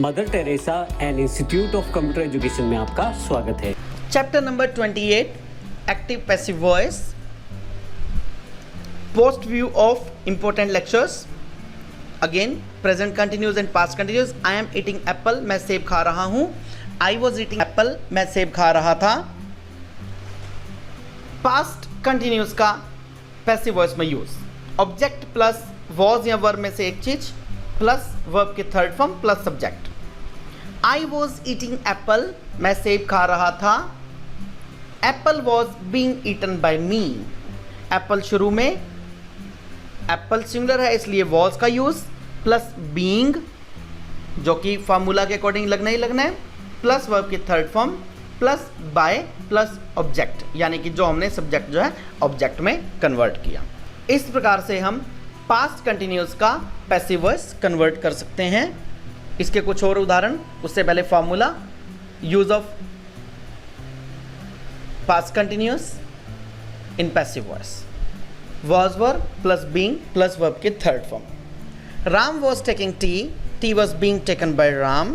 Mother Teresa and institute of computer education में आपका स्वागत है। Chapter number 28 active passive voice post view of important lectures. Again present continuous and past continuous. I am eating apple, मैं सेब खा रहा हूं। आई वॉज ईटिंग एप्पल, मैं सेब खा रहा था। पास्ट कंटिन्यूस का पैसिव वॉइस में यूज ऑब्जेक्ट प्लस वॉज या वर्ब में से एक चीज प्लस वर्ब के third form plus subject. I was eating apple, मैं सेब खा रहा था। Apple was being eaten by me. Apple शुरू में, एप्पल सिंगुलर है इसलिए वॉज का यूज प्लस बींग जो कि फार्मूला के अकॉर्डिंग लगना ही लगना है प्लस वर्ब की third form plus by plus object, यानी कि जो हमने सब्जेक्ट जो है ऑब्जेक्ट में कन्वर्ट किया। इस प्रकार से हम पास्ट कंटिन्यूस का पैसिव वॉइस कन्वर्ट कर सकते हैं। इसके कुछ और उदाहरण, उससे पहले formula use of past continuous in passive voice was verb plus being plus verb के third form. Ram was taking tea, tea was being taken by Ram.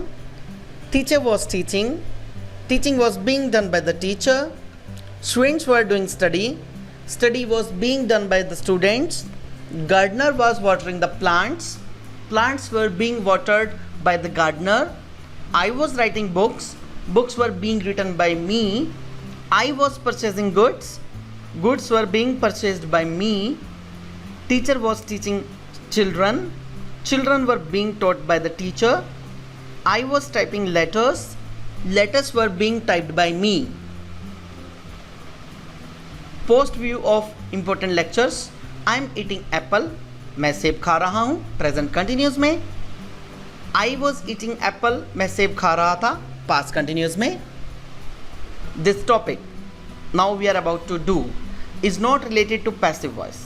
Teacher was teaching, teaching was being done by the teacher. Students were doing study, study was being done by the students. Gardener was watering the plants, plants were being watered by the gardener. I was writing books, books were being written by me. I was purchasing goods, goods were being purchased by me. Teacher was teaching children, children were being taught by the teacher. I was typing letters, letters were being typed by me. Post view of important lectures. I am eating apple, मैं सेब खा रहा हूँ present continuous में। I was eating apple, मैं सेब खा रहा था पास्ट कंटिन्यूस में। This topic now we are about to do is not related to passive voice,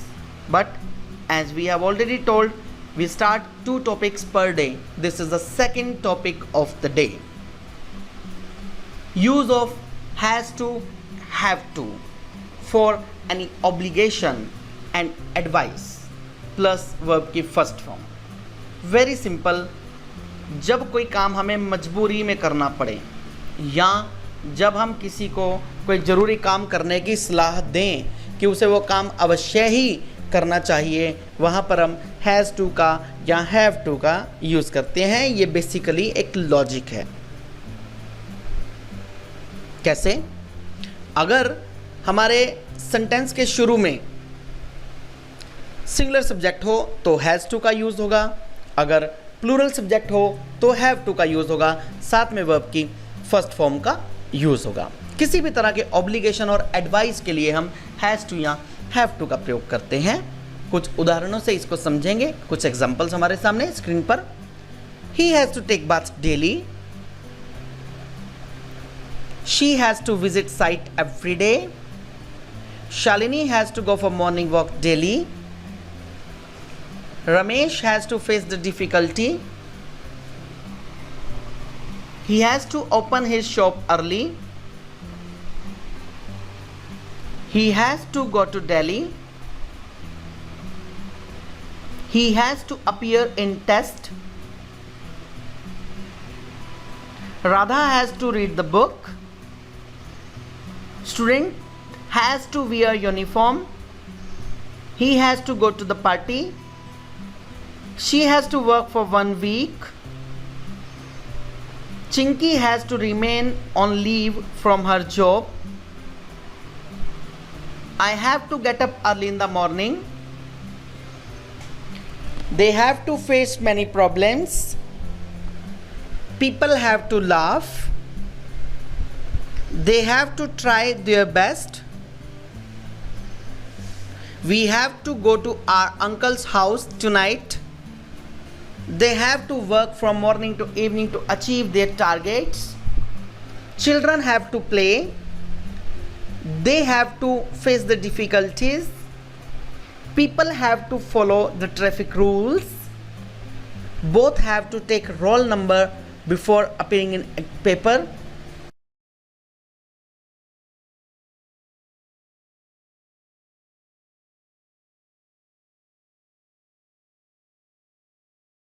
but as we have already told, we start 2 topics per day. This is the second topic of the day. Use of has to, have to for any obligation and advice plus verb की first form. Very simple. जब कोई काम हमें मजबूरी में करना पड़े या जब हम किसी को कोई ज़रूरी काम करने की सलाह दें कि उसे वो काम अवश्य ही करना चाहिए, वहाँ पर हम हैज़ टू का या हैव टू का यूज़ करते हैं। ये बेसिकली एक लॉजिक है। कैसे? अगर हमारे सेंटेंस के शुरू में सिंगुलर सब्जेक्ट हो तो हैज़ टू का यूज़ होगा, अगर प्लूरल सब्जेक्ट हो तो हैव टू का यूज़ होगा, साथ में वर्ब की फर्स्ट फॉर्म का यूज़ होगा। किसी भी तरह के ऑब्लिगेशन और एडवाइस के लिए हम हैज़ टू या हैव टू का प्रयोग करते हैं। कुछ उदाहरणों से इसको समझेंगे। कुछ एग्जांपल्स हमारे सामने स्क्रीन पर। He has to take bath daily, she has to visit site every day, Shalini has to go for morning walk daily, Ramesh has to face the difficulty, he has to open his shop early, he has to go to Delhi, he has to appear in test, Radha has to read the book, student has to wear uniform, he has to go to the party, she has to work for 1 week, Chinky has to remain on leave from her job, I have to get up early in the morning, they have to face many problems, people have to laugh, they have to try their best, we have to go to our uncle's house tonight, they have to work from morning to evening to achieve their targets, children have to play, they have to face the difficulties, people have to follow the traffic rules, both have to take roll number before appearing in a paper,